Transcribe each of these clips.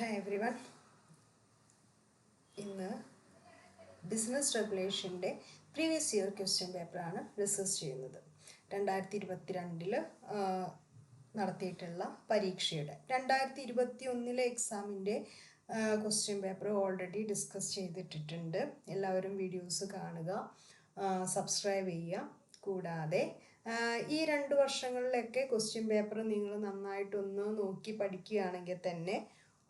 Hi everyone. ഇന്ന് business റെഗുലേഷൻ്റെ previous year question പേപ്പറാണ് discuss ചെയ്യുന്നത്. 2022 നടത്തിയിട്ടുള്ള പരീക്ഷയുടെ 2021 എക്സാമിൻ്റെ ക്വസ്റ്റ്യൻ പേപ്പർ ഓൾറെഡി ഡിസ്കസ് ചെയ്തിട്ടിട്ടുണ്ട്. എല്ലാവരും വീഡിയോസ് കാണുക, സബ്സ്ക്രൈബ് ചെയ്യുക. കൂടാതെ ഈ 2 വർഷങ്ങളിലൊക്കെ ക്വസ്റ്റ്യൻ പേപ്പർ നിങ്ങൾ നന്നായിട്ടൊന്ന് നോക്കി പഠിക്കുകയാണെങ്കിൽ തന്നെ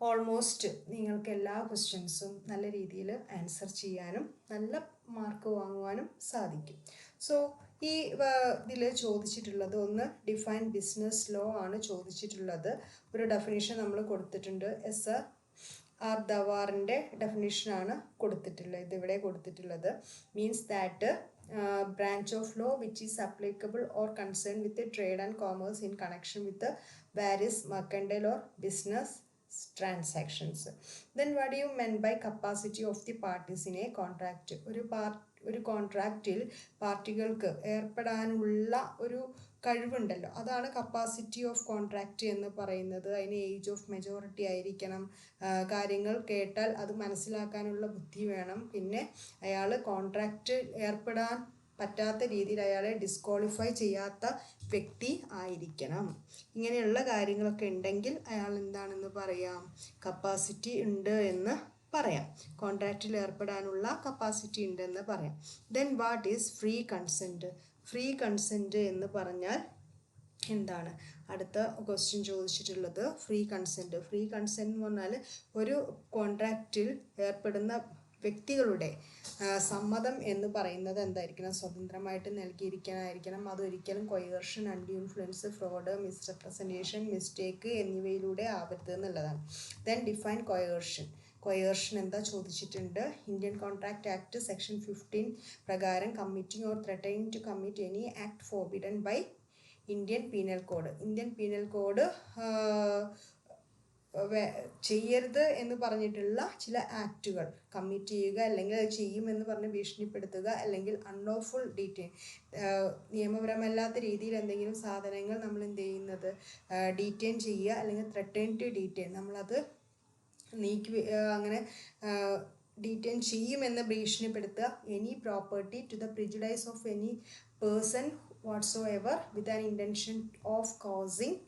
ഓൾമോസ്റ്റ് നിങ്ങൾക്ക് എല്ലാ ക്വസ്റ്റ്യൻസും നല്ല രീതിയിൽ ആൻസർ ചെയ്യാനും നല്ല മാർക്ക് വാങ്ങുവാനും സാധിക്കും. സോ ഈ ഇതിൽ ചോദിച്ചിട്ടുള്ളത് ഒന്ന് ഡിഫൈൻ ബിസിനസ് ലോ ആണ് ചോദിച്ചിട്ടുള്ളത്. ഒരു ഡെഫിനിഷൻ നമ്മൾ കൊടുത്തിട്ടുണ്ട്. ആർ ദവാറിൻ്റെ ഡെഫിനിഷനാണ് കൊടുത്തിട്ടുള്ളത്. ഇതിവിടെ കൊടുത്തിട്ടുള്ളത് means that branch of law which is applicable or concerned with the trade and commerce in connection with the various mercantile or business transactions. Then what do you mean by capacity of the parties in a contract? ഒരു കോൺട്രാക്റ്റിൽ പാർട്ടികൾക്ക് ഏർപ്പെടാനുള്ള ഒരു കഴിവുണ്ടല്ലോ, അതാണ് capacity of contract എന്ന് പറയുന്നത്. അതിന് age of majority ആയിരിക്കണം, കാര്യങ്ങൾ കേട്ടാൽ അത് മനസ്സിലാക്കാനുള്ള ബുദ്ധി വേണം, പിന്നെ അയാൾ കോൺട്രാക്റ്റ് ഏർപ്പെടാൻ പറ്റാത്ത രീതിയിൽ അയാളെ ഡിസ്ക്വാളിഫൈ ചെയ്യാത്ത വ്യക്തി ആയിരിക്കണം. ഇങ്ങനെയുള്ള കാര്യങ്ങളൊക്കെ ഉണ്ടെങ്കിൽ അയാൾ എന്താണെന്ന് പറയാം, കപ്പാസിറ്റി ഉണ്ട് എന്ന് പറയാം. കോൺട്രാക്റ്റിൽ ഏർപ്പെടാനുള്ള കപ്പാസിറ്റി ഉണ്ടെന്ന് പറയാം. Then what is free consent? Free consent എന്ന് പറഞ്ഞാൽ എന്താണ്? അടുത്ത ക്വസ്റ്റ്യൻ ചോദിച്ചിട്ടുള്ളത് ഫ്രീ കൺസെൻറ്റ്. ഫ്രീ കൺസെൻറ്റ് എന്ന് പറഞ്ഞാൽ ഒരു കോൺട്രാക്റ്റിൽ ഏർപ്പെടുന്ന വ്യക്തികളുടെ സമ്മതം എന്ന് പറയുന്നത് എന്തായിരിക്കണം? സ്വതന്ത്രമായിട്ട് നൽകിയിരിക്കാനായിരിക്കണം. അതൊരിക്കലും coercion, undue influence, fraud, misrepresentation, mistake എന്നിവയിലൂടെ ആവരുത് എന്നുള്ളതാണ്. Then define കൊയേർഷൻ. കൊയേർഷൻ എന്താ ചോദിച്ചിട്ടുണ്ട്? ഇന്ത്യൻ കോൺട്രാക്ട് ആക്ട് സെക്ഷൻ 15 പ്രകാരം committing or threatening to commit any act forbidden by Indian penal code. Indian penal code ചെയ്യരുത് എന്ന് പറഞ്ഞിട്ടുള്ള ചില ആക്റ്റുകൾ കമ്മിറ്റ് ചെയ്യുക, അല്ലെങ്കിൽ അത് ചെയ്യുമെന്ന് പറഞ്ഞ് ഭീഷണിപ്പെടുത്തുക, അല്ലെങ്കിൽ അൺലോഫുൾ ഡീറ്റെയിൻ, നിയമപരമല്ലാത്ത രീതിയിൽ എന്തെങ്കിലും സാധനങ്ങൾ നമ്മൾ എന്ത് ചെയ്യുന്നത്, ഡീറ്റെയിൻ ചെയ്യുക, അല്ലെങ്കിൽ ത്രെറ്റൻ ടു ഡീറ്റെയിൻ, നമ്മളത് അങ്ങനെ ഡീറ്റെയിൻ ചെയ്യുമെന്ന് ഭീഷണിപ്പെടുത്തുക. Any property to the prejudice of any person whatsoever with an intention of causing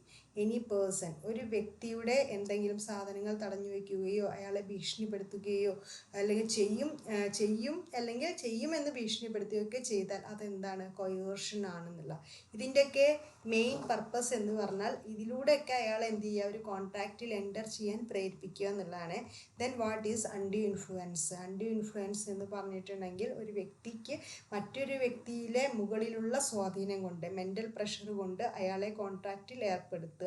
any person. ഒരു വ്യക്തിയുടെ എന്തെങ്കിലും സാധനങ്ങൾ തടഞ്ഞു വയ്ക്കുകയോ അയാളെ ഭീഷണിപ്പെടുത്തുകയോ അല്ലെങ്കിൽ ചെയ്യുമെന്ന് ഭീഷണിപ്പെടുത്തുകയൊക്കെ ചെയ്താൽ അതെന്താണ്? കൊയേർഷൻ ആണെന്നുള്ള. ഇതിൻ്റെയൊക്കെ മെയിൻ പർപ്പസ് എന്ന് പറഞ്ഞാൽ ഇതിലൂടെയൊക്കെ അയാൾ എന്ത് ചെയ്യുക, ഒരു കോൺട്രാക്റ്റിൽ എൻ്റർ ചെയ്യാൻ പ്രേരിപ്പിക്കുക എന്നുള്ളതാണ്. Then what is undue influence? Undue influence എന്ന് പറഞ്ഞിട്ടുണ്ടെങ്കിൽ ഒരു വ്യക്തിക്ക് മറ്റൊരു വ്യക്തിയിലെ മുകളിലുള്ള സ്വാധീനം കൊണ്ട്, മെൻ്റൽ പ്രഷർ കൊണ്ട് അയാളെ കോൺട്രാക്റ്റിൽ ഏർപ്പെടുത്തുക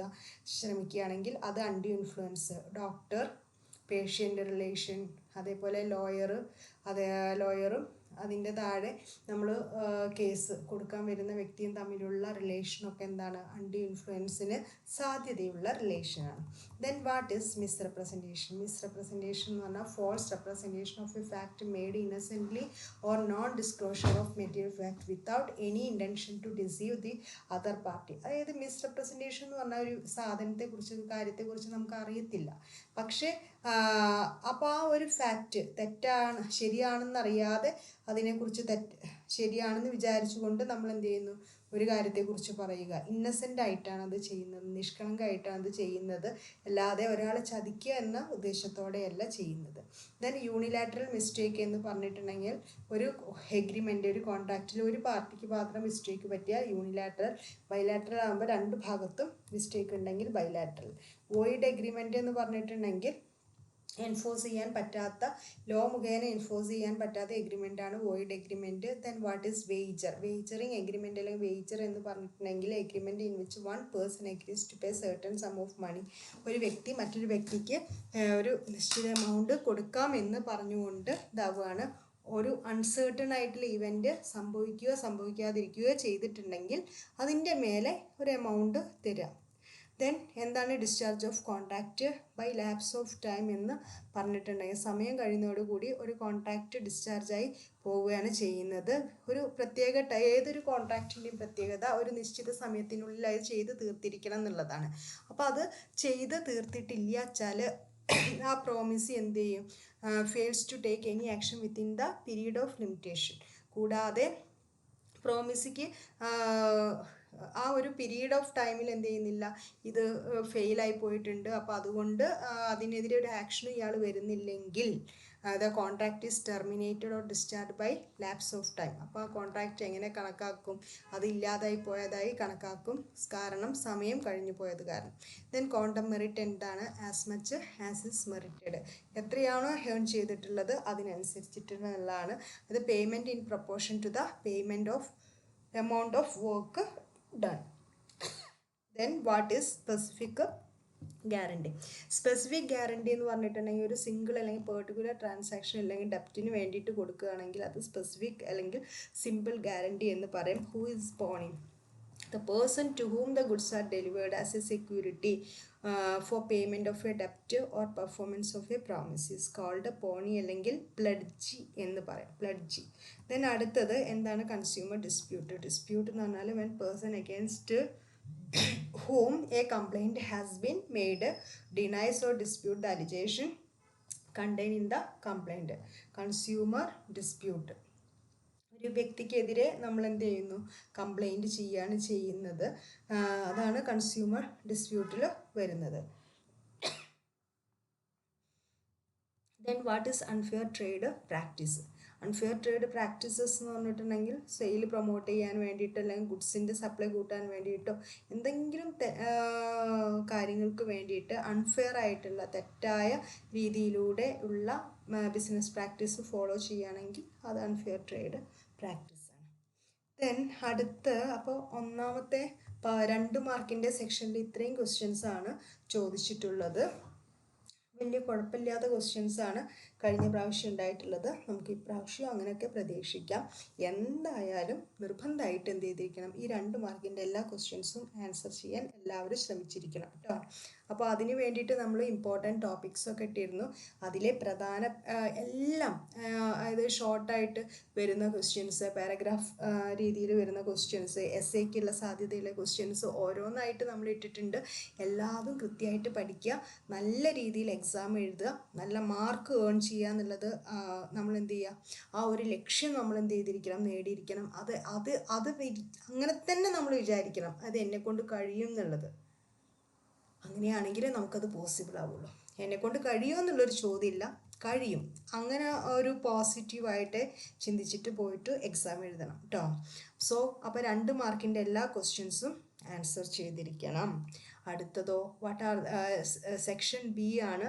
ശ്രമിക്കുകയാണെങ്കിൽ അത് undue influence. Doctor patient relation, അതേപോലെ ലോയറും അതിൻ്റെ താഴെ നമ്മൾ കേസ് കൊടുക്കാൻ വരുന്ന വ്യക്തിയും തമ്മിലുള്ള റിലേഷനൊക്കെ എന്താണ്? അൺഡ്യൂ ഇൻഫ്ലുവൻസിന് സാധ്യതയുള്ള റിലേഷനാണ്. Then what is misrepresentation? Misrepresentation എന്ന് പറഞ്ഞാൽ false representation of a fact made innocently or non disclosure of material fact without any intention to deceive the other party. അതായത് മിസ്റെപ്രസെൻറ്റേഷൻ എന്ന് പറഞ്ഞാൽ ഒരു സാധനത്തെക്കുറിച്ച്, ഒരു കാര്യത്തെക്കുറിച്ച് നമുക്ക് അറിയത്തില്ല, പക്ഷേ അപ്പോൾ ആ ഒരു ഫാക്റ്റ് തെറ്റാണ് ശരിയാണെന്നറിയാതെ അതിനെക്കുറിച്ച് ശരിയാണെന്ന് വിചാരിച്ചുകൊണ്ട് നമ്മൾ എന്ത് ചെയ്യുന്നു, ഒരു കാര്യത്തെക്കുറിച്ച് പറയുക. ഇന്നസെൻ്റ് ആയിട്ടാണ് അത് ചെയ്യുന്നത്, നിഷ്കളങ്കമായിട്ടാണ് അത് ചെയ്യുന്നത്, അല്ലാതെ ഒരാളെ ചതിക്കുക എന്ന ഉദ്ദേശത്തോടെയല്ല ചെയ്യുന്നത്. ദെൻ യൂണിലാറ്ററൽ മിസ്റ്റേക്ക് എന്ന് പറഞ്ഞിട്ടുണ്ടെങ്കിൽ ഒരു എഗ്രിമെൻ്റ്, ഒരു കോൺട്രാക്റ്റിൽ ഒരു പാർട്ടിക്ക് മാത്രം മിസ്റ്റേക്ക് പറ്റിയാൽ യൂണിലാറ്ററൽ. ബൈലാറ്ററൽ ആകുമ്പോൾ 2 ഭാഗത്തും മിസ്റ്റേക്ക് ഉണ്ടെങ്കിൽ ബൈലാറ്ററൽ. വോയിഡ് എഗ്രിമെൻ്റ് എന്ന് പറഞ്ഞിട്ടുണ്ടെങ്കിൽ എൻഫോഴ്സ് ചെയ്യാൻ പറ്റാത്ത, ലോ മുഖേന എൻഫോഴ്സ് ചെയ്യാൻ പറ്റാത്ത എഗ്രിമെൻ്റാണ് void agreement. Then what is wager? Wagering agreement അല്ലെങ്കിൽ വേജർ എന്ന് പറഞ്ഞിട്ടുണ്ടെങ്കിൽ agreement in which one person agrees to pay certain sum of money. ഒരു വ്യക്തി മറ്റൊരു വ്യക്തിക്ക് ഒരു നിശ്ചിത എമൗണ്ട് കൊടുക്കാമെന്ന് പറഞ്ഞുകൊണ്ട് ഇതാവുകയാണ്. ഒരു അൺസേർട്ടൺ ആയിട്ടുള്ള ഇവൻറ്റ് സംഭവിക്കാതിരിക്കുകയോ ചെയ്തിട്ടുണ്ടെങ്കിൽ അതിൻ്റെ മേലെ ഒരു എമൗണ്ട് തരാം. ദെൻ എന്താണ് discharge of contract by lapse of time എന്ന് പറഞ്ഞിട്ടുണ്ടെങ്കിൽ സമയം കഴിയുന്നതോടുകൂടി ഒരു കോൺട്രാക്റ്റ് ഡിസ്ചാർജായി പോവുകയാണ് ചെയ്യുന്നത്. ഒരു പ്രത്യേക ഏതൊരു കോൺട്രാക്റ്റിൻ്റെയും പ്രത്യേകത ഒരു നിശ്ചിത സമയത്തിനുള്ളിൽ അത് ചെയ്ത് തീർത്തിരിക്കണം എന്നുള്ളതാണ്. അപ്പോൾ അത് ചെയ്ത് തീർത്തിട്ടില്ല വെച്ചാൽ ആ പ്രോമിസ് എന്ത് ചെയ്യും, fails to take any action within the period of limitation. കൂടാതെ പ്രോമിസിക്ക് ആ ഒരു പീരീഡ് ഓഫ് ടൈമിൽ എന്ത് ചെയ്യുന്നില്ല, ഇത് ഫെയിലായി പോയിട്ടുണ്ട്, അപ്പോൾ അതുകൊണ്ട് അതിനെതിരെ ഒരു ആക്ഷനും ഇയാൾ വരുന്നില്ലെങ്കിൽ the contract is terminated or discharge by lapse of time. അപ്പോൾ ആ കോൺട്രാക്റ്റ് എങ്ങനെ കണക്കാക്കും, അത് ഇല്ലാതായി പോയതായി കണക്കാക്കും, കാരണം സമയം കഴിഞ്ഞു പോയത് കാരണം. ദെൻ ക്വാണ്ടം മെറിറ്റ് എന്താണ്, as much as is merited, എത്രയാണോ ഏൺ ചെയ്തിട്ടുള്ളത് അതിനനുസരിച്ചിട്ടുള്ളതാണ്. അത് payment in proportion to the payment of amount of work done. Then what is specific guarantee? Specific guarantee എന്ന് പറഞ്ഞിട്ടുണ്ടെങ്കിൽ ഒരു സിംഗിൾ അല്ലെങ്കിൽ പെർട്ടിക്കുലർ ട്രാൻസാക്ഷൻ അല്ലെങ്കിൽ ഡെപ്റ്റിന് വേണ്ടിയിട്ട് കൊടുക്കുകയാണെങ്കിൽ അത് സ്പെസിഫിക് അല്ലെങ്കിൽ സിമ്പിൾ ഗ്യാരണ്ടി എന്ന് പറയും. Who is pawning? The person to whom the goods are delivered as a security for payment of a debt or performance of a promise is called pony അല്ലെങ്കിൽ pledge എന്ന് പറയും, pledge. Then അടുത്തത് എന്താണ്, consumer dispute. Dispute എന്ന് പറഞ്ഞാൽ when person against whom a complaint has been made denies or dispute the allegation contained in the complaint. Consumer dispute, ഒരു വ്യക്തിക്കെതിരെ നമ്മൾ എന്ത് ചെയ്യുന്നു, കംപ്ലൈൻറ്റ് ചെയ്യാണ് ചെയ്യുന്നത്, അതാണ് കൺസ്യൂമർ ഡിസ്പ്യൂട്ടിൽ വരുന്നത്. Then what is unfair trade practice? Unfair trade practices എന്ന് പറഞ്ഞിട്ടുണ്ടെങ്കിൽ സെയിൽ പ്രൊമോട്ട് ചെയ്യാൻ വേണ്ടിയിട്ട് അല്ലെങ്കിൽ ഗുഡ്സിൻ്റെ സപ്ലൈ കൂട്ടാൻ വേണ്ടിയിട്ടോ എന്തെങ്കിലും കാര്യങ്ങൾക്ക് വേണ്ടിയിട്ട് അൺഫെയർ ആയിട്ടുള്ള തെറ്റായ രീതിയിലൂടെ ഉള്ള ബിസിനസ് പ്രാക്ടീസ് ഫോളോ ചെയ്യുകയാണെങ്കിൽ അത് അൺഫെയർ ട്രേഡ് പ്രാക്ടീസാണ്. ദെൻ അടുത്ത്, അപ്പോൾ ഒന്നാമത്തെ 2 മാർക്കിൻ്റെ സെക്ഷനിൽ ഇത്രയും ക്വസ്റ്റ്യൻസാണ് ചോദിച്ചിട്ടുള്ളത്. വലിയ കുഴപ്പമില്ലാത്ത ക്വസ്റ്റ്യൻസാണ് കഴിഞ്ഞ പ്രാവശ്യം ഉണ്ടായിട്ടുള്ളത്. നമുക്ക് ഇപ്രാവശ്യം അങ്ങനെയൊക്കെ പ്രതീക്ഷിക്കാം. എന്തായാലും നിർബന്ധമായിട്ട് എന്ത് ചെയ്തിരിക്കണം, ഈ 2 മാർക്കിൻ്റെ എല്ലാ ക്വസ്റ്റ്യൻസും ആൻസർ ചെയ്യാൻ എല്ലാവരും ശ്രമിച്ചിരിക്കണം കേട്ടോ. അപ്പോൾ അതിന് വേണ്ടിയിട്ട് നമ്മൾ ഇമ്പോർട്ടൻറ്റ് ടോപ്പിക്സൊക്കെ ഇട്ടിരുന്നു. അതിലെ പ്രധാന എല്ലാം, അതായത് ഷോർട്ടായിട്ട് വരുന്ന ക്വസ്റ്റ്യൻസ്, പാരഗ്രാഫ് രീതിയിൽ വരുന്ന ക്വസ്റ്റ്യൻസ്, എസ്സേക്കുള്ള സാധ്യതയുള്ള ക്വസ്റ്റ്യൻസ് ഓരോന്നായിട്ട് നമ്മൾ ഇട്ടിട്ടുണ്ട്. എല്ലാതും കൃത്യമായിട്ട് പഠിക്കുക, നല്ല രീതിയിൽ എക്സാം എഴുതുക, നല്ല മാർക്ക് ഏൺ ചെയ്യുക എന്നുള്ളത് നമ്മൾ എന്ത് ചെയ്യുക, ആ ഒരു ലക്ഷ്യം നമ്മൾ എന്ത് ചെയ്തിരിക്കണം, നേടിയിരിക്കണം. അത് അങ്ങനെ തന്നെ നമ്മൾ വിചാരിക്കണം, അത് എന്നെക്കൊണ്ട് കഴിയും എന്നുള്ളത്. അങ്ങനെയാണെങ്കിൽ നമുക്കത് പോസിബിൾ ആവുള്ളൂ. എന്നെക്കൊണ്ട് കഴിയുമോ എന്നുള്ളൊരു ചോദ്യമില്ല, കഴിയും. അങ്ങനെ ഒരു പോസിറ്റീവായിട്ട് ചിന്തിച്ചിട്ട് പോയിട്ട് എക്സാം എഴുതണം കേട്ടോ. സോ അപ്പോൾ 2 മാർക്കിൻ്റെ എല്ലാ ക്വസ്റ്റ്യൻസും ആൻസർ ചെയ്തിരിക്കണം. അടുത്തതോ വാട്ട് ആർ സെക്ഷൻ ബി ആണ്.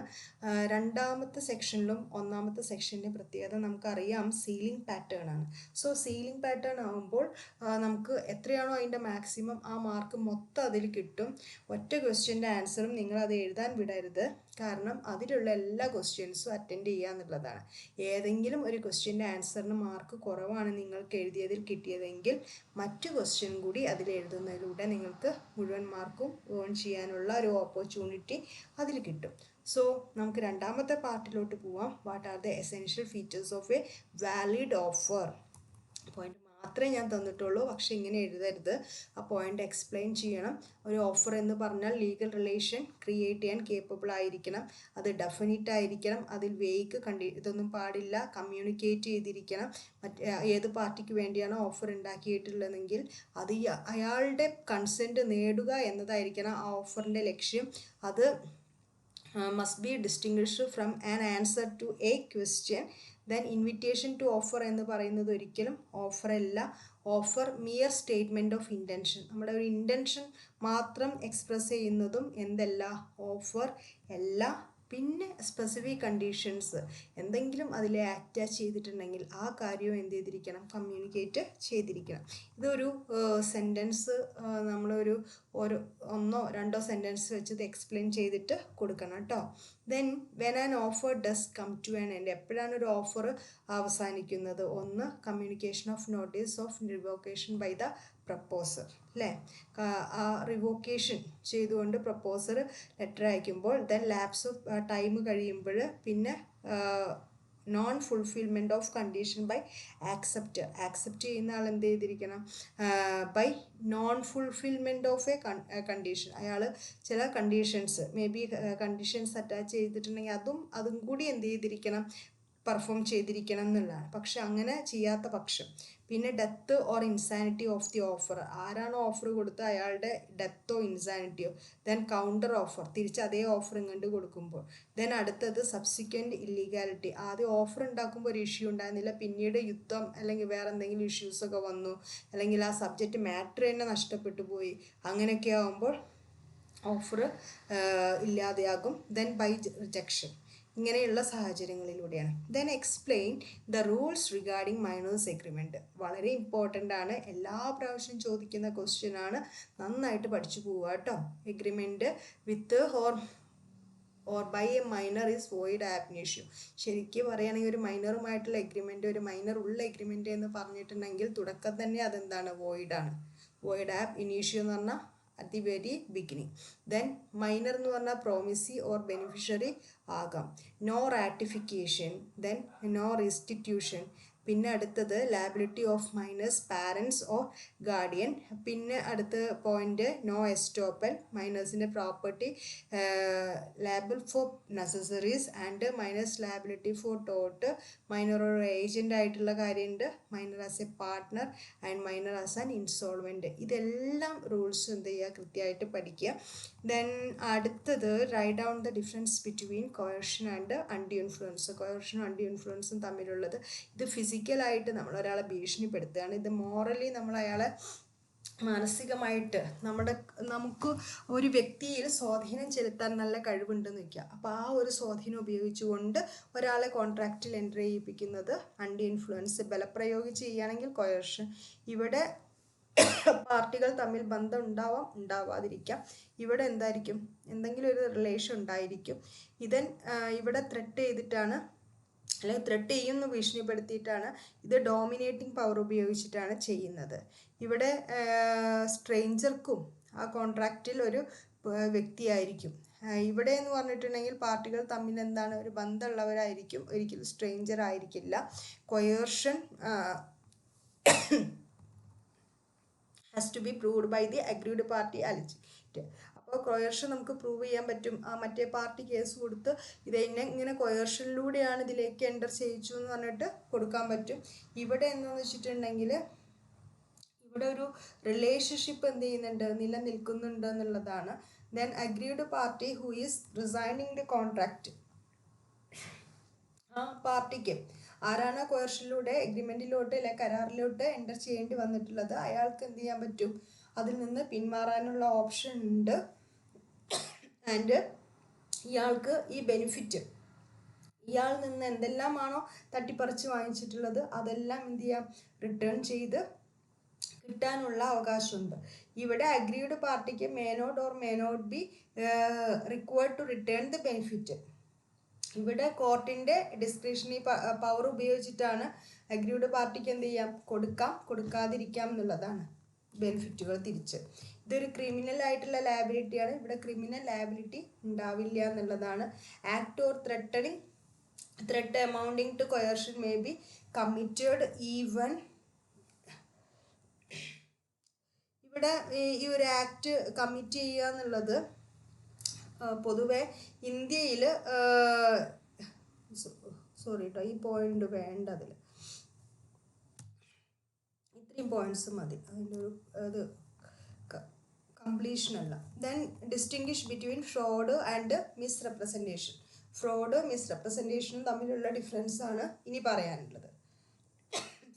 രണ്ടാമത്തെ സെക്ഷനിലും ഒന്നാമത്തെ സെക്ഷൻ്റെ പ്രത്യേകത നമുക്കറിയാം, സീലിംഗ് പാറ്റേൺ ആണ്. സോ സീലിംഗ് പാറ്റേൺ ആകുമ്പോൾ നമുക്ക് എത്രയാണോ അതിൻ്റെ മാക്സിമം ആ മാർക്ക് മൊത്തം അതിൽ കിട്ടും. ഒറ്റ ക്വസ്റ്റ്യൻ്റെ ആൻസറും നിങ്ങളത് എഴുതാൻ വിടരുത്, കാരണം അതിലുള്ള എല്ലാ ക്വസ്റ്റ്യൻസും അറ്റൻഡ് ചെയ്യുക എന്നുള്ളതാണ്. ഏതെങ്കിലും ഒരു ക്വസ്റ്റ്യൻ്റെ ആൻസറിന് മാർക്ക് കുറവാണ് നിങ്ങൾക്ക് എഴുതിയതിൽ കിട്ടിയതെങ്കിൽ മറ്റു ക്വസ്റ്റ്യൻ കൂടി അതിൽ എഴുതുന്നതിലൂടെ നിങ്ങൾക്ക് മുഴുവൻ മാർക്കും ഏൺ ചെയ്യാനുള്ള ഒരു ഓപ്പർച്യൂണിറ്റി അതിൽ കിട്ടും. സോ നമുക്ക് രണ്ടാമത്തെ പാർട്ടിലോട്ട് പോവാം. What are the essential features of a valid offer? Point മാത്രമേ ഞാൻ തന്നിട്ടുള്ളൂ, പക്ഷെ ഇങ്ങനെ എഴുതരുത്, ആ പോയിന്റ് എക്സ്പ്ലെയിൻ ചെയ്യണം. ഒരു ഓഫർ എന്ന് പറഞ്ഞാൽ ലീഗൽ റിലേഷൻ ക്രിയേറ്റ് ചെയ്യാൻ കേപ്പബിൾ ആയിരിക്കണം, അത് ഡെഫിനിറ്റ് ആയിരിക്കണം, അതിൽ വേക്ക് ഇതൊന്നും പാടില്ല, കമ്മ്യൂണിക്കേറ്റ് ചെയ്തിരിക്കണം. ഏത് പാർട്ടിക്ക് വേണ്ടിയാണോ ഓഫർ ഉണ്ടാക്കിയിട്ടുള്ളതെങ്കിൽ അത് അയാളുടെ കൺസെൻറ്റ് നേടുക എന്നതായിരിക്കണം ആ ഓഫറിൻ്റെ ലക്ഷ്യം. അത് must be distinguished from an answer to a question. Then invitation to offer എന്ന് പറയുന്നത് ഒരിക്കലും ഓഫർ അല്ല. Offer mere statement of intention, നമ്മുടെ ഒരു ഇൻറ്റൻഷൻ മാത്രം എക്സ്പ്രസ് ചെയ്യുന്നതും എന്തല്ല, ഓഫർ അല്ല. പിന്നെ സ്പെസിഫിക് കണ്ടീഷൻസ് എന്തെങ്കിലും അതിൽ അറ്റാച്ച് ചെയ്തിട്ടുണ്ടെങ്കിൽ ആ കാര്യവും എന്ത് ചെയ്തിരിക്കണം, കമ്മ്യൂണിക്കേറ്റ് ചെയ്തിരിക്കണം. ഇതൊരു സെൻറ്റൻസ് നമ്മളൊരു ഒന്നോ രണ്ടോ സെൻറ്റൻസ് വെച്ച് ഇത് എക്സ്പ്ലെയിൻ ചെയ്തിട്ട് കൊടുക്കണം കേട്ടോ. Then when an offer does come to an end, എപ്പോഴാണ് ഒരു ഓഫർ അവസാനിക്കുന്നത്? ഒന്ന്, communication of notice of revocation by the proposer, അല്ലേ? ആ റിവോക്കേഷൻ ചെയ്തുകൊണ്ട് പ്രപ്പോസർ ലെറ്റർ അയക്കുമ്പോൾ, ദെൻ ലാപ്സ് ഓഫ് ടൈം കഴിയുമ്പോൾ, പിന്നെ non fulfilment of condition by accept ചെയ്യുന്ന ആൾ എന്ത് ചെയ്തിരിക്കണം, by non fulfilment of a condition. അയാൾ ചില conditions may be conditions attach ചെയ്തിട്ടുണ്ടെങ്കിൽ അതും കൂടി എന്ത് ചെയ്തിരിക്കണം, പെർഫോം ചെയ്തിരിക്കണം എന്നുള്ളതാണ്. പക്ഷെ അങ്ങനെ ചെയ്യാത്ത പക്ഷം പിന്നെ death or insanity of the offer, ആരാണോ ഓഫർ കൊടുത്ത് അയാളുടെ ഡെത്തോ ഇൻസാനിറ്റിയോ, ദെൻ കൗണ്ടർ ഓഫർ, തിരിച്ച് അതേ ഓഫർ ഇങ്ങോട്ട് കൊടുക്കുമ്പോൾ, ദെൻ അടുത്തത് സബ്സിക്വൻറ്റ് ഇല്ലീഗാലിറ്റി, ആദ്യം ഓഫർ ഉണ്ടാക്കുമ്പോൾ ഒരു ഇഷ്യൂ ഉണ്ടായിരുന്നില്ല, പിന്നീട് യുദ്ധം അല്ലെങ്കിൽ വേറെ എന്തെങ്കിലും ഇഷ്യൂസൊക്കെ വന്നു, അല്ലെങ്കിൽ ആ സബ്ജക്റ്റ് മാറ്റർ തന്നെ നഷ്ടപ്പെട്ടു പോയി, അങ്ങനെയൊക്കെ ആകുമ്പോൾ ഓഫർ ഇല്ലാതെയാകും. ദെൻ ബൈ റിജക്ഷൻ, ഇങ്ങനെയുള്ള സാഹചര്യങ്ങളിലൂടെയാണ്. Then explain the rules regarding minors agreement. വളരെ ഇമ്പോർട്ടൻ്റ് ആണ്, എല്ലാ പ്രാവശ്യം ചോദിക്കുന്ന ക്വസ്റ്റ്യൻ ആണ്, നന്നായിട്ട് പഠിച്ചു പോവുക കേട്ടോ. Agreement with or by a minor is void ab initio. ശരിക്കും പറയുകയാണെങ്കിൽ ഒരു മൈനറുമായിട്ടുള്ള എഗ്രിമെൻറ്റ്, ഒരു മൈനർ ഉള്ള എഗ്രിമെൻറ്റ് എന്ന് പറഞ്ഞിട്ടുണ്ടെങ്കിൽ തുടക്കം തന്നെ അതെന്താണ്, വോയിഡാണ്. വോയിഡ് ആബ് ഇനീഷ്യോ എന്ന് പറഞ്ഞാൽ at the very beginning. Then minor എന്ന് പറഞ്ഞാൽ പ്രോമിസി ഓർ ബെനിഫിഷ്യറി ആകാം. No ratification, then no restitution. പിന്നെ അടുത്തത് liability of minors parents or guardian. പിന്നെ അടുത്ത പോയിന്റ് നോ എസ്റ്റോപ്പൽ, മൈനേഴ്സിൻ്റെ property liable for necessaries and minors liability for ടോട്ട്. Minor ഒരു ഏജൻ്റ് ആയിട്ടുള്ള കാര്യമുണ്ട്, minor as a partner and minor as an insolvent. ഇതെല്ലാം റൂൾസ് എന്ത് ചെയ്യുക, കൃത്യമായിട്ട് പഠിക്കുക. ദെൻ അടുത്തത് write down the difference between coercion and undue influence. കൊയർഷനും അൺഡ്യൂ ഇൻഫ്ലുവൻസും തമ്മിലുള്ളത്, ഇത് ഫിസിക്കലായിട്ട് നമ്മൾ ഒരാളെ ഭീഷണിപ്പെടുത്തുകയാണ്, ഇത് മോറലി നമ്മൾ അയാളെ മാനസികമായിട്ട് നമുക്ക് ഒരു വ്യക്തിയിൽ സ്വാധീനം ചെലുത്താൻ നല്ല കഴിവുണ്ടെന്ന് വയ്ക്കുക. അപ്പോൾ ആ ഒരു സ്വാധീനം ഉപയോഗിച്ചുകൊണ്ട് ഒരാളെ കോൺട്രാക്റ്റിൽ എൻ്റർ ചെയ്യിപ്പിക്കുന്നത് അൺഡ്യൂ ഇൻഫ്ലുവൻസ്. ബലപ്രയോഗിച്ച് ചെയ്യുകയാണെങ്കിൽ കൊയർഷൻ. ഇവിടെ പാർട്ടികൾ തമ്മിൽ ബന്ധം ഉണ്ടാവാം, ഉണ്ടാവാതിരിക്കാം. ഇവിടെ എന്തായിരിക്കും, എന്തെങ്കിലും ഒരു റിലേഷൻ ഉണ്ടായിരിക്കും. ഇവിടെ ത്രെട്ട് ചെയ്തിട്ടാണ്, അല്ലെങ്കിൽ ത്രെട്ട് ചെയ്യുമെന്ന് ഭീഷണിപ്പെടുത്തിയിട്ടാണ്, ഇത് ഡോമിനേറ്റിംഗ് പവർ ഉപയോഗിച്ചിട്ടാണ് ചെയ്യുന്നത്. ഇവിടെ സ്ട്രേഞ്ചർക്കും ആ കോൺട്രാക്റ്റിൽ ഒരു വ്യക്തിയായിരിക്കും. ഇവിടെ എന്ന് പറഞ്ഞിട്ടുണ്ടെങ്കിൽ പാർട്ടികൾ തമ്മിൽ എന്താണ്, ഒരു ബന്ധമുള്ളവരായിരിക്കും, ഒരിക്കലും സ്ട്രേഞ്ചർ ആയിരിക്കില്ല. കൊയേർഷൻ has to be proved by the aggrieved party alleged. അപ്പോൾ കൊയർഷൻ നമുക്ക് പ്രൂവ് ചെയ്യാൻ പറ്റും. ആ മറ്റേ പാർട്ടി കേസ് കൊടുത്ത് ഇങ്ങനെ കൊയർഷനിലൂടെയാണ് ഇതിലേക്ക് എൻ്റർ ചെയ്യിച്ചു എന്ന് പറഞ്ഞിട്ട് കൊടുക്കാൻ പറ്റും. ഇവിടെ എന്താണെന്ന് വെച്ചിട്ടുണ്ടെങ്കിൽ ഇവിടെ ഒരു റിലേഷൻഷിപ്പ് എന്ത് ചെയ്യുന്നുണ്ട്, നിലനിൽക്കുന്നുണ്ട് എന്നുള്ളതാണ്. Then agreed party who is resigning the contract, ആ പാർട്ടിക്ക് ആരാണ് കൊയർഷനിലൂടെ എഗ്രിമെൻറ്റിലോട്ട് അല്ലെ കരാറിലോട്ട് എൻ്റർ ചെയ്യേണ്ടി വന്നിട്ടുള്ളത്, അയാൾക്ക് എന്ത് ചെയ്യാൻ പറ്റും, അതിൽ നിന്ന് പിന്മാറാനുള്ള ഓപ്ഷൻ ഉണ്ട്. ആൻഡ് ഇയാൾക്ക് ഈ ബെനിഫിറ്റ്, ഇയാളിൽ നിന്ന് എന്തെല്ലാമാണോ തട്ടിപ്പറിച്ച് വാങ്ങിച്ചിട്ടുള്ളത് അതെല്ലാം എന്ത് ചെയ്യാം, റിട്ടേൺ ചെയ്ത് കിട്ടാനുള്ള അവകാശമുണ്ട്. ഇവിടെ അഗ്രീഡ് പാർട്ടിക്ക് may not or may not be required to return the benefit. ഇവിടെ കോർട്ടിൻ്റെ ഡിസ്ക്രിഷണറി പവർ ഉപയോഗിച്ചിട്ടാണ് അഗ്രീഡ് പാർട്ടിക്ക് എന്ത് ചെയ്യാം, കൊടുക്കാം, കൊടുക്കാതിരിക്കാം എന്നുള്ളതാണ് ബെനിഫിറ്റുകൾ തിരിച്ച്. ഇതൊരു ക്രിമിനൽ ആയിട്ടുള്ള ലയബിലിറ്റിയാണ്, ഇവിടെ ക്രിമിനൽ ലയബിലിറ്റി ഉണ്ടാവില്ല എന്നുള്ളതാണ്. Act or threat amounting to coercion may be committed even. ഇവിടെ ഈ ഒരു ആക്ട് കമ്മിറ്റ് ചെയ്യുക എന്നുള്ളത് പൊതുവെ ഇന്ത്യയിൽ, സോറി കേട്ടോ ഈ പോയിന്റ് വേണ്ട, അതിൽ ഇത്രയും പോയിന്റ്സ് മതി, അതിൻ്റെ ഒരു അത് കംപ്ലീഷൻ അല്ല. Then distinguish between fraud and misrepresentation. Fraud മിസ്റെപ്രസെൻറ്റേഷനും തമ്മിലുള്ള ഡിഫറൻസ് ആണ് ഇനി പറയാനുള്ളത്.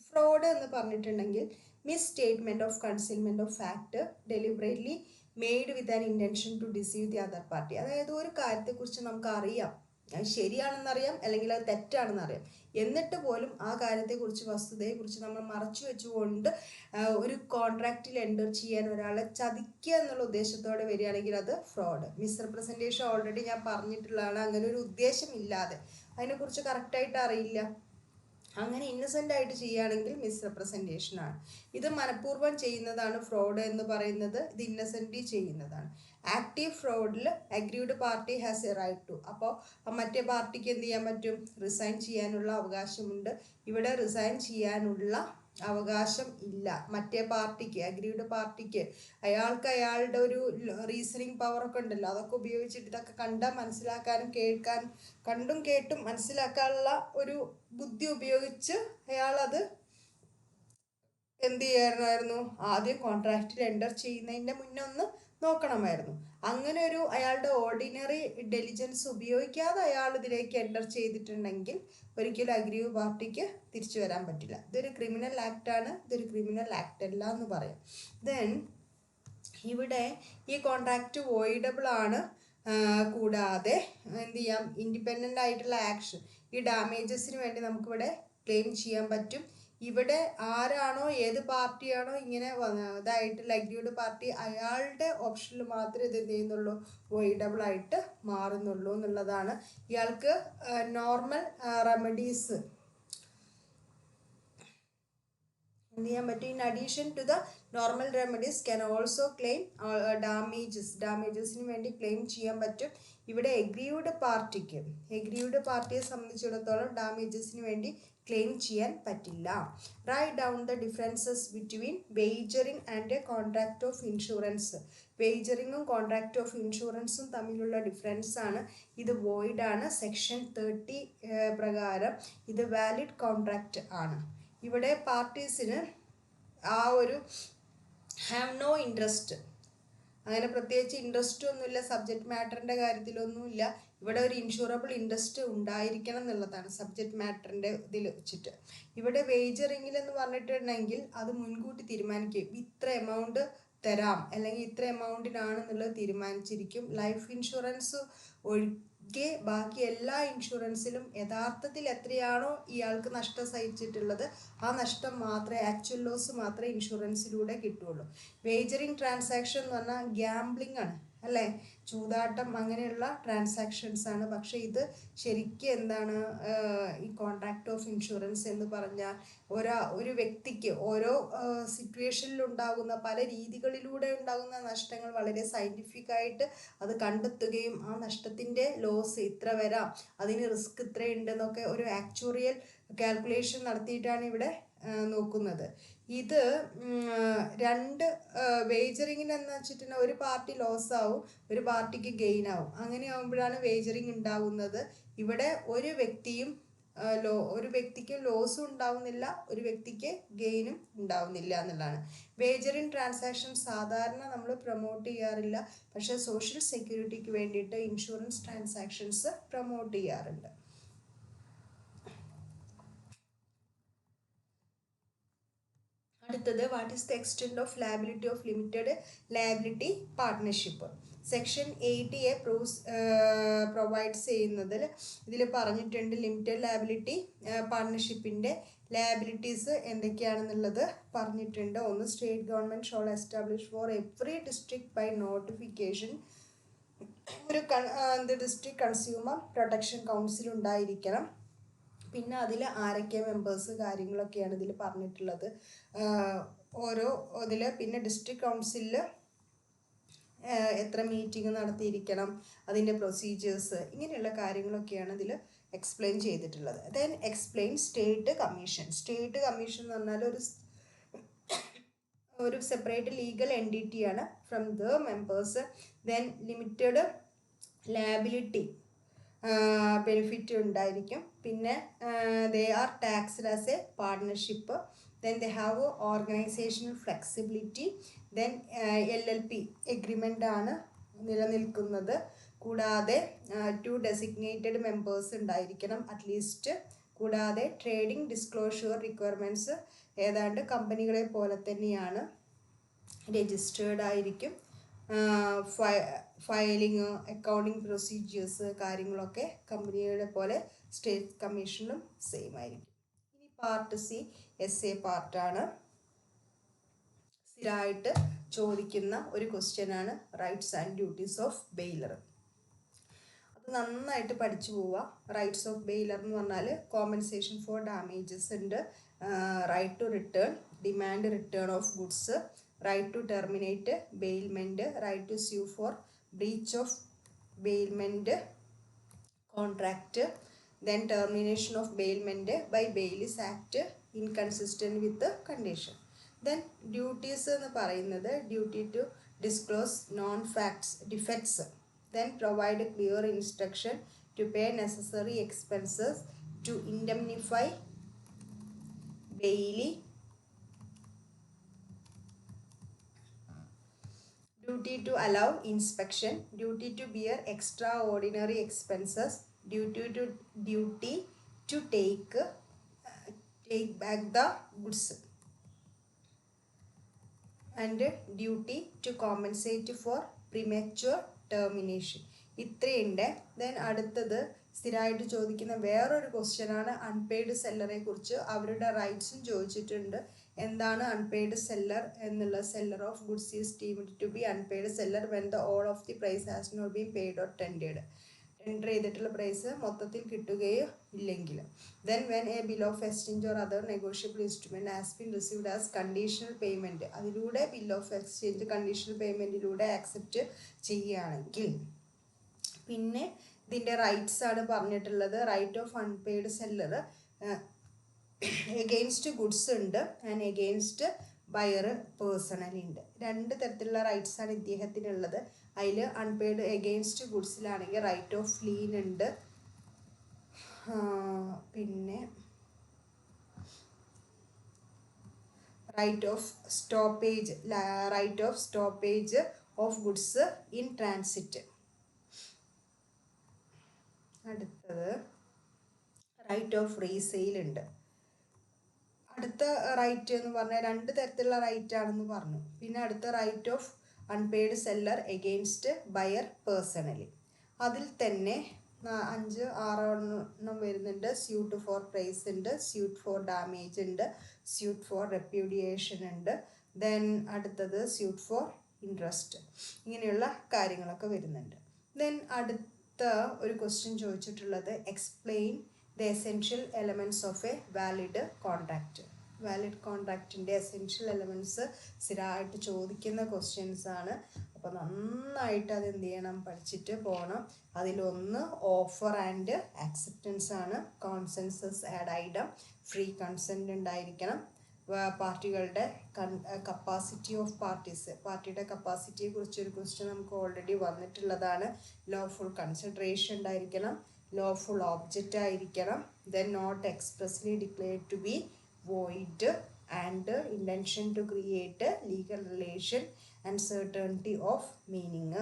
ഫ്രോഡ് എന്ന് പറഞ്ഞിട്ടുണ്ടെങ്കിൽ misstatement of concealment of fact deliberately made with an intention to deceive the other party. അതായത് ഒരു കാര്യത്തെക്കുറിച്ച് നമുക്ക് അറിയാം, അത് ശരിയാണെന്നറിയാം അല്ലെങ്കിൽ അത് തെറ്റാണെന്നറിയാം, എന്നിട്ട് പോലും ആ കാര്യത്തെക്കുറിച്ച്, വസ്തുതയെക്കുറിച്ച് നമ്മൾ മറച്ചു വെച്ചുകൊണ്ട് ഒരു കോൺട്രാക്റ്റിൽ എൻ്റർ ചെയ്യാൻ ഒരാളെ ചതിക്കുക എന്നുള്ള ഉദ്ദേശത്തോടെ വരികയാണെങ്കിൽ അത് ഫ്രോഡ്. മിസ്റെപ്രസെൻറ്റേഷൻ ഓൾറെഡി ഞാൻ പറഞ്ഞിട്ടുള്ളതാണ്, അങ്ങനെ ഒരു ഉദ്ദേശം ഇല്ലാതെ, അതിനെക്കുറിച്ച് കറക്റ്റായിട്ട് അറിയില്ല, അങ്ങനെ ഇന്നസെൻ്റ് ആയിട്ട് ചെയ്യുകയാണെങ്കിൽ മിസ്റെപ്രസെൻറ്റേഷൻ ആണ്. ഇത് മനഃപൂർവ്വം ചെയ്യുന്നതാണ് ഫ്രോഡ് എന്ന് പറയുന്നത്, ഇത് ഇന്നസെൻ്റ് ചെയ്യുന്നതാണ്. ആക്റ്റീവ് ഫ്രോഡിൽ agreed party has a right to, അപ്പോൾ മറ്റേ പാർട്ടിക്ക് എന്ത് ചെയ്യാൻ പറ്റും? റിസൈൻ ചെയ്യാനുള്ള അവകാശമുണ്ട്. ഇവിടെ റിസൈൻ ചെയ്യാനുള്ള അവകാശം ഇല്ല മറ്റേ പാർട്ടിക്ക്, അഗ്രീഡ് പാർട്ടിക്ക്. അയാൾക്ക് അയാളുടെ ഒരു റീസണിങ് പവറൊക്കെ ഉണ്ടല്ലോ, അതൊക്കെ ഉപയോഗിച്ചിട്ട് ഇതൊക്കെ കണ്ടാൽ മനസ്സിലാക്കാനും കണ്ടും കേട്ടും മനസ്സിലാക്കാനുള്ള ഒരു ബുദ്ധി ഉപയോഗിച്ച് അയാളത് എന്ത് ചെയ്യാമായിരുന്നു? ആദ്യം കോൺട്രാക്റ്റിൽ എൻ്റർ ചെയ്യുന്നതിൻ്റെ മുന്നേ ഒന്ന് നോക്കണമായിരുന്നു. അങ്ങനെ ഒരു അയാളുടെ ഓർഡിനറി ഇന്റലിജൻസ് ഉപയോഗിക്കാതെ അയാൾ ഇതിലേക്ക് എൻ്റർ ചെയ്തിട്ടുണ്ടെങ്കിൽ ഒരിക്കലും അഗ്രീവ് പാർട്ടിക്ക് തിരിച്ചു വരാൻ പറ്റില്ല. ഇതൊരു ക്രിമിനൽ ആക്റ്റാണ്, ഇതൊരു ക്രിമിനൽ ആക്ട് അല്ല എന്ന് പറയാം. ദെൻ ഇവിടെ ഈ കോൺട്രാക്റ്റ് വോയിഡബിൾ ആണ്. കൂടാതെ എന്ത് ചെയ്യാം? ഇൻഡിപെൻഡൻ്റ് ആയിട്ടുള്ള ആക്ഷൻ, ഈ ഡാമേജസിന് വേണ്ടി നമുക്കിവിടെ ക്ലെയിം ചെയ്യാൻ പറ്റും. ഇവിടെ ആരാണോ ഏത് പാർട്ടിയാണോ ഇങ്ങനെ ഇതായിട്ടുള്ള അഗ്രീഡ് പാർട്ടി, അയാളുടെ ഓപ്ഷനിൽ മാത്രമേ ഇത് എന്ത് ചെയ്യുന്നുള്ളൂ? വോയിഡബിൾ ആയിട്ട് മാറുന്നുള്ളൂ എന്നുള്ളതാണ്. ഇയാൾക്ക് നോർമൽ റെമഡീസ് എന്ത് ചെയ്യാൻ പറ്റും? In addition to the normal remedies can also claim ഡാമേജസിന് വേണ്ടി ക്ലെയിം ചെയ്യാൻ പറ്റും. ഇവിടെ എഗ്രീവ്ഡ് പാർട്ടിയെ സംബന്ധിച്ചിടത്തോളം ഡാമേജസിന് വേണ്ടി ക്ലെയിം ചെയ്യാൻ പറ്റില്ല. Write down the differences between wagering and a contract of insurance. വേജറിങ്ങും കോൺട്രാക്ട് ഓഫ് ഇൻഷുറൻസും തമ്മിലുള്ള ഡിഫറൻസ് ആണ്. ഇത് വോയിഡ് ആണ്. സെക്ഷൻ 30 പ്രകാരം ഇത് വാലിഡ് കോൺട്രാക്റ്റ് ആണ്. ഇവിടെ പാർട്ടീസിന് ആ ഒരു ഹാവ് നോ ഇൻട്രസ്റ്റ്, അങ്ങനെ പ്രത്യേകിച്ച് ഇൻട്രസ്റ്റ് ഒന്നുമില്ല, സബ്ജക്റ്റ് മാറ്ററിൻ്റെ കാര്യത്തിലൊന്നുമില്ല. ഇവിടെ ഒരു ഇൻഷുറബിൾ ഇൻട്രസ്റ്റ് ഉണ്ടായിരിക്കണം എന്നുള്ളതാണ് സബ്ജക്റ്റ് മാറ്ററിൻ്റെ ഇതിൽ വെച്ചിട്ട്. ഇവിടെ വേജറിങ്ങിൽ എന്ന് പറഞ്ഞിട്ടുണ്ടെങ്കിൽ അത് മുൻകൂട്ടി തീരുമാനിക്കും, ഇത്ര എമൗണ്ട് തരാം അല്ലെങ്കിൽ ഇത്ര എമൗണ്ടിനാണെന്നുള്ളത് തീരുമാനിച്ചിരിക്കും. ലൈഫ് ഇൻഷുറൻസ് ഒഴികെ ബാക്കി എല്ലാ ഇൻഷുറൻസിലും യഥാർത്ഥത്തിൽ എത്രയാണോ ഇയാൾക്ക് നഷ്ടം സഹിച്ചിട്ടുള്ളത് ആ നഷ്ടം മാത്രമേ, ആക്ച്വൽ ലോസ് മാത്രമേ ഇൻഷുറൻസിലൂടെ കിട്ടുള്ളൂ. വേജറിങ് ട്രാൻസാക്ഷൻ എന്ന് പറഞ്ഞാൽ ഗ്യാംബ്ലിംഗ് ആണ് അല്ലേ, ചൂതാട്ടം, അങ്ങനെയുള്ള ട്രാൻസാക്ഷൻസ് ആണ്. പക്ഷേ ഇത് ശരിക്കും എന്താണ്? ഈ കോൺട്രാക്ട് ഓഫ് ഇൻഷുറൻസ് എന്ന് പറഞ്ഞാൽ ഒരു വ്യക്തിക്ക് ഓരോ സിറ്റുവേഷനിലുണ്ടാകുന്ന പല രീതികളിലൂടെ ഉണ്ടാകുന്ന നഷ്ടങ്ങൾ വളരെ സയൻറ്റിഫിക്കായിട്ട് അത് കണ്ടെത്തുകയും ആ നഷ്ടത്തിൻ്റെ ലോസ് ഇത്ര വരാം, അതിന് റിസ്ക് ഇത്രയുണ്ടെന്നൊക്കെ ഒരു ആക്ച്വറിയൽ കാൽക്കുലേഷൻ നടത്തിയിട്ടാണ് ഇവിടെ നോക്കുന്നത്. ഇത് രണ്ട് വേജറിങ്ങിന് എന്ന് വെച്ചിട്ടുണ്ടെങ്കിൽ ഒരു പാർട്ടി ലോസ് ആവും, ഒരു പാർട്ടിക്ക് ഗെയിൻ ആവും. അങ്ങനെ ആകുമ്പോഴാണ് വേജറിങ് ഉണ്ടാവുന്നത്. ഇവിടെ ഒരു വ്യക്തിക്കും ലോസും ഉണ്ടാവുന്നില്ല, ഒരു വ്യക്തിക്ക് ഗെയിനും ഉണ്ടാവുന്നില്ല എന്നുള്ളതാണ്. വേജറിങ് ട്രാൻസാക്ഷൻ സാധാരണ നമ്മൾ പ്രൊമോട്ട് ചെയ്യാറില്ല, പക്ഷേ സോഷ്യൽ സെക്യൂരിറ്റിക്ക് വേണ്ടിയിട്ട് ഇൻഷുറൻസ് ട്രാൻസാക്ഷൻസ് പ്രൊമോട്ട് ചെയ്യാറുണ്ട്. അടുത്തത്, what is the extent of liability of limited liability partnership. Section 80A provides ചെയ്യുന്നതിൽ ഇതിൽ പറഞ്ഞിട്ടുണ്ട് ലിമിറ്റഡ് ലയബിലിറ്റി പാർട്ട്ണർഷിപ്പിൻ്റെ ലയബിലിറ്റീസ് എന്തൊക്കെയാണെന്നുള്ളത് പറഞ്ഞിട്ടുണ്ട്. ഒന്ന്, state government shall establish for every district by notification ഒരു ഡിസ്ട്രിക്ട് കൺസ്യൂമർ പ്രൊട്ടക്ഷൻ കൗൺസിൽ ഉണ്ടായിരിക്കണം. പിന്നെ അതിൽ ആരൊക്കെ മെമ്പേഴ്സ് കാര്യങ്ങളൊക്കെയാണ് ഇതിൽ പറഞ്ഞിട്ടുള്ളത്. ഓരോ ഇതിൽ പിന്നെ ഡിസ്ട്രിക്ട് കൗൺസിലിൽ എത്ര മീറ്റിംഗ് നടത്തിയിരിക്കണം, അതിൻ്റെ പ്രൊസീജിയേഴ്സ്, ഇങ്ങനെയുള്ള കാര്യങ്ങളൊക്കെയാണ് ഇതിൽ എക്സ്പ്ലെയിൻ ചെയ്തിട്ടുള്ളത്. Then explain state commission. State commission എന്ന് പറഞ്ഞാൽ ഒരു സെപ്പറേറ്റ് ലീഗൽ എൻറ്റിറ്റിയാണ് from the members. Then limited liability benefit ഉണ്ടായിരിക്കും. പിന്നെ they are taxed as a partnership. Then they have organisational flexibility. Then LLP agreement ആണ് നിലനിൽക്കുന്നത്. കൂടാതെ 2 ഡെസിഗ്നേറ്റഡ് മെമ്പേഴ്സ് ഉണ്ടായിരിക്കണം അറ്റ്ലീസ്റ്റ്. കൂടാതെ ട്രേഡിംഗ് ഡിസ്ക്ലോഷർ റിക്വയർമെൻറ്റ്സ് ഏതാണ്ട് കമ്പനികളെ പോലെ തന്നെയാണ്, രജിസ്റ്റേർഡ് ആയിരിക്കും. ഫയലിങ്, അക്കൗണ്ടിങ് പ്രൊസീജിയേഴ്സ് കാര്യങ്ങളൊക്കെ കമ്പനികളെ പോലെ സ്റ്റേറ്റ് കമ്മീഷനും സെയിം ആയിരിക്കും. ഇനി പാർട്ട് സി SA പാർട്ടാണ്. സ്ഥിരമായിട്ട് ചോദിക്കുന്ന ഒരു ക്വസ്റ്റ്യൻ ആണ് rights and duties of bailor. അത് നന്നായിട്ട് പഠിച്ചു പോവുക. റൈറ്റ്സ് ഓഫ് ബെയിലർ എന്ന് പറഞ്ഞാൽ കോമ്പൻസേഷൻ ഫോർ ഡാമേജസ് ഉണ്ട്, right to return, demand return of goods, right to terminate bailment, right to sue for breach of bailment contract, then termination of bailment by Bailiffs Act inconsistent with the condition. Then duties എന്ന് പറയുന്നത് duty to disclose known facts defects, then provide clear instruction to pay necessary expenses to indemnify bailee, duty to allow inspection, duty to bear extraordinary expenses, duty to take back the goods, and duty to compensate for premature termination. ഇത്രയുണ്ട്. Then അടുത്തത് സ്ഥിരമായിട്ട് ചോദിക്കുന്ന വേറൊരു ക്വസ്റ്റ്യനാണ് unpaid സെല്ലറെ കുറിച്ച്. അവരുടെ റൈറ്റ്സും ചോദിച്ചിട്ടുണ്ട്. എന്താണ് അൺപെയ്ഡ് സെല്ലർ എന്നുള്ള? Seller of goods is deemed to be unpaid seller when the all of the price has not been paid or tendered. Tender ചെയ്തിട്ടുള്ള പ്രൈസ് മൊത്തത്തിൽ കിട്ടുകയോ ഇല്ലെങ്കിൽ. Then when a bill of exchange or other negotiable instrument has been received as conditional payment, അതിലൂടെ bill of exchange conditional പേയ്മെൻറ്റിലൂടെ accept ചെയ്യുകയാണെങ്കിൽ. പിന്നെ ഇതിൻ്റെ rights ആണ് പറഞ്ഞിട്ടുള്ളത്. Right of unpaid seller against goods ഉണ്ട് ആൻഡ് എഗെയിൻസ്റ്റ് ബയർ പേഴ്സണലി ഉണ്ട്. രണ്ട് തരത്തിലുള്ള റൈറ്റ്സ് ആണ് ഇദ്ദേഹത്തിനുള്ളത്. അതിൽ അൺപെയ്ഡ് എഗെയിൻസ്റ്റ് ഗുഡ്സിലാണെങ്കിൽ റൈറ്റ് ഓഫ് ലീൻ ഉണ്ട്, പിന്നെ right of stoppage of goods in transit. അടുത്തത് റൈറ്റ് ഓഫ് റീസെയിൽ ഉണ്ട്. അടുത്ത റൈറ്റ് എന്ന് പറഞ്ഞാൽ രണ്ട് തരത്തിലുള്ള റൈറ്റ് ആണെന്ന് പറഞ്ഞു. പിന്നെ അടുത്ത right of unpaid seller against buyer personally. അതിൽ തന്നെ 5-6 വരുന്നുണ്ട്. സ്യൂട്ട് ഫോർ പ്രൈസ് ഉണ്ട്, സ്യൂട്ട് ഫോർ ഡാമേജ് ഉണ്ട്, സ്യൂട്ട് ഫോർ റെപ്യൂഡിയേഷൻ ഉണ്ട്, ദെൻ അടുത്തത് സ്യൂട്ട് ഫോർ ഇൻട്രസ്റ്റ്. ഇങ്ങനെയുള്ള കാര്യങ്ങളൊക്കെ വരുന്നുണ്ട്. ദെൻ അടുത്ത ഒരു ക്വസ്റ്റ്യൻ ചോദിച്ചിട്ടുള്ളത് explain the essential elements of a valid contract. Valid കോൺട്രാക്റ്റിൻ്റെ എസെൻഷ്യൽ എലമെൻറ്റ്സ് സ്ഥിരമായിട്ട് ചോദിക്കുന്ന ക്വസ്റ്റ്യൻസ് ആണ്. അപ്പോൾ നന്നായിട്ട് അത് എന്ത് ചെയ്യണം, പഠിച്ചിട്ട് പോകണം. അതിലൊന്ന് ഓഫർ ആൻഡ് ആക്സെപ്റ്റൻസ് ആണ്. Consensus add item, free consent ഉണ്ടായിരിക്കണം. പാർട്ടികളുടെ കപ്പാസിറ്റി ഓഫ് പാർട്ടീസ്, പാർട്ടിയുടെ കപ്പാസിറ്റിയെ കുറിച്ചൊരു ക്വസ്റ്റ്യൻ നമുക്ക് ഓൾറെഡി വന്നിട്ടുള്ളതാണ്. ലോഫുൾ കൺസിഡറേഷൻ ഉണ്ടായിരിക്കണം, ലോഫുൾ ഓബ്ജക്റ്റ് ആയിരിക്കണം, then not expressly declared to be void and intention to create a legal relation and certainty of meaning.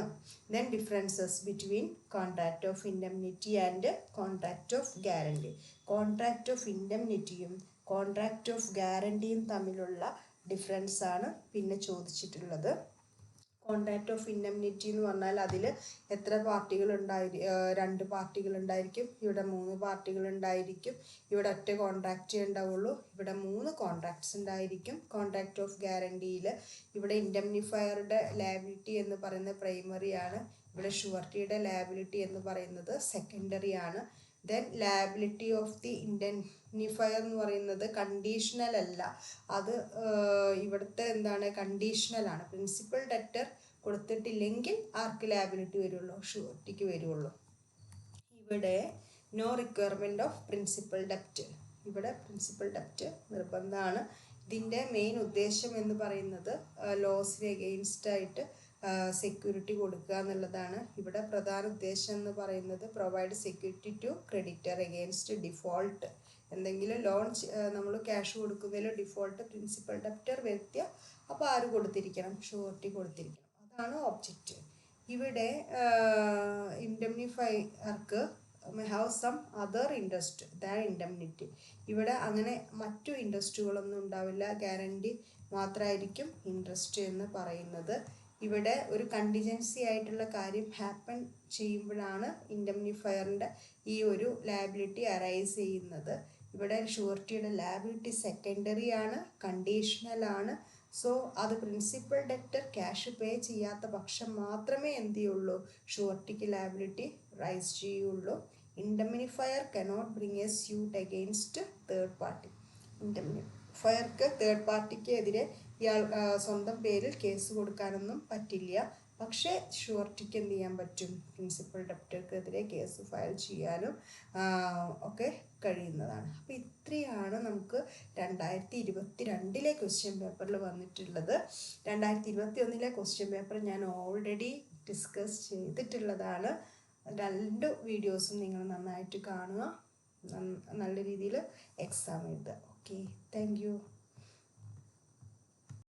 Then differences between contract of indemnity and contract of guarantee. Contract of indemnity യും contract of guarantee യും തമ്മിലുള്ള difference ആണ് പിന്നെ ചോദിച്ചിട്ടുള്ളത്. Contract of indemnity എന്ന് പറഞ്ഞാൽ അതിൽ എത്ര പാർട്ടികൾ രണ്ട് പാർട്ടികൾ ഉണ്ടായിരിക്കും. ഇവിടെ 3 പാർട്ടികൾ ഉണ്ടായിരിക്കും. ഇവിടെ ഒറ്റ കോൺട്രാക്റ്റ് ഉണ്ടാവുള്ളൂ. ഇവിടെ 3 കോൺട്രാക്ട്സ് ഉണ്ടായിരിക്കും. കോൺട്രാക്റ്റ് ഓഫ് ഗ്യാരണ്ടിയിൽ ഇവിടെ ഇൻഡെംനിഫയറുടെ ലയബിലിറ്റി എന്ന് പറയുന്നത് പ്രൈമറി ആണ്. ഇവിടെ ഷുവർട്ടിയുടെ ലയബിലിറ്റി എന്ന് പറയുന്നത് സെക്കൻഡറി ആണ്. ദെൻ ലയബിലിറ്റി ഓഫ് ദി ഇൻഡെംനിഫയർ എന്ന് പറയുന്നത് കണ്ടീഷണൽ അല്ല. അത് ഇവിടുത്തെ എന്താണ്, കണ്ടീഷണൽ ആണ്. പ്രിൻസിപ്പൽ ഡെറ്റർ കൊടുത്തിട്ടില്ലെങ്കിൽ ആർക്ക് ലയബിലിറ്റി വരുള്ളൂ, ഷുവർട്ടിക്ക് വരുള്ളൂ. ഇവിടെ നോ റിക്വയർമെൻറ്റ് ഓഫ് പ്രിൻസിപ്പൽ ഡെപ്റ്റ്. ഇവിടെ പ്രിൻസിപ്പൽ ഡെപ്റ്റ് നിർബന്ധമാണ്. ഇതിൻ്റെ മെയിൻ ഉദ്ദേശം എന്ന് പറയുന്നത് ലോസിന് എഗെയിൻസ്റ്റ് ആയിട്ട് സെക്യൂരിറ്റി കൊടുക്കുക എന്നുള്ളതാണ്. ഇവിടെ പ്രധാന ഉദ്ദേശം എന്ന് പറയുന്നത് provide security to creditor against default. എന്തെങ്കിലും ലോൺ നമ്മൾ ക്യാഷ് കൊടുക്കുന്നതിൽ ഡിഫോൾട്ട് പ്രിൻസിപ്പൽ ഡെപ്റ്റർ വരുത്തിയാൽ അപ്പോൾ ആര് കൊടുത്തിരിക്കണം, ഷുവർട്ടി കൊടുത്തിരിക്കണം. അതാണ് ഒബ്ജക്റ്റ്. ഇവിടെ ഇൻഡെംനിഫയർക്ക് have some other interest than indemnity. ഇവിടെ അങ്ങനെ മറ്റു ഇൻട്രസ്റ്റുകളൊന്നും ഉണ്ടാവില്ല. ഗ്യാരണ്ടി മാത്രമായിരിക്കും ഇൻട്രസ്റ്റ് എന്ന് പറയുന്നത്. ഇവിടെ ഒരു കണ്ടിജൻസി ആയിട്ടുള്ള കാര്യം ഹാപ്പൻ ചെയ്യുമ്പോഴാണ് ഇൻഡെംനിഫയറിൻ്റെ ഈ ഒരു ലയബിലിറ്റി അറൈസ് ചെയ്യുന്നത്. ഇവിടെ ഷുവർട്ടിയുടെ ലയബിലിറ്റി സെക്കൻഡറി ആണ്, കണ്ടീഷണൽ ആണ്. സോ അത് പ്രിൻസിപ്പൽ ഡെറ്റർ ക്യാഷ് പേ ചെയ്യാത്ത പക്ഷം മാത്രമേ എന്ത് ചെയ്യുള്ളൂ, ഷുവർട്ടിക്ക് ലയബിലിറ്റി റൈസ് ചെയ്യുള്ളൂ. Indemnifier cannot bring a suit against third party. ഇൻഡെമ്നിഫയർക്ക് തേർഡ് പാർട്ടിക്ക് എതിരെ ഇയാൾ സ്വന്തം പേരിൽ കേസ് കൊടുക്കാനൊന്നും പറ്റില്ല. പക്ഷേ ഷുവർട്ടിക്ക് എന്ത് ചെയ്യാൻ പറ്റും, പ്രിൻസിപ്പൽ ഡെപ്റ്റർക്കെതിരെ കേസ് ഫയൽ ചെയ്യാനും ഒക്കെ കഴിയുന്നതാണ്. അപ്പോൾ ഇത്രയാണ് നമുക്ക് 2022 ക്വസ്റ്റ്യൻ പേപ്പറിൽ വന്നിട്ടുള്ളത്. 2021 ക്വസ്റ്റ്യൻ പേപ്പർ ഞാൻ ഓൾറെഡി ഡിസ്കസ് ചെയ്തിട്ടുള്ളതാണ്. 2 വീഡിയോസും നിങ്ങൾ നന്നായിട്ട് കാണുക, നല്ല രീതിയിൽ എക്സാം എഴുതുക. Okay, thank you.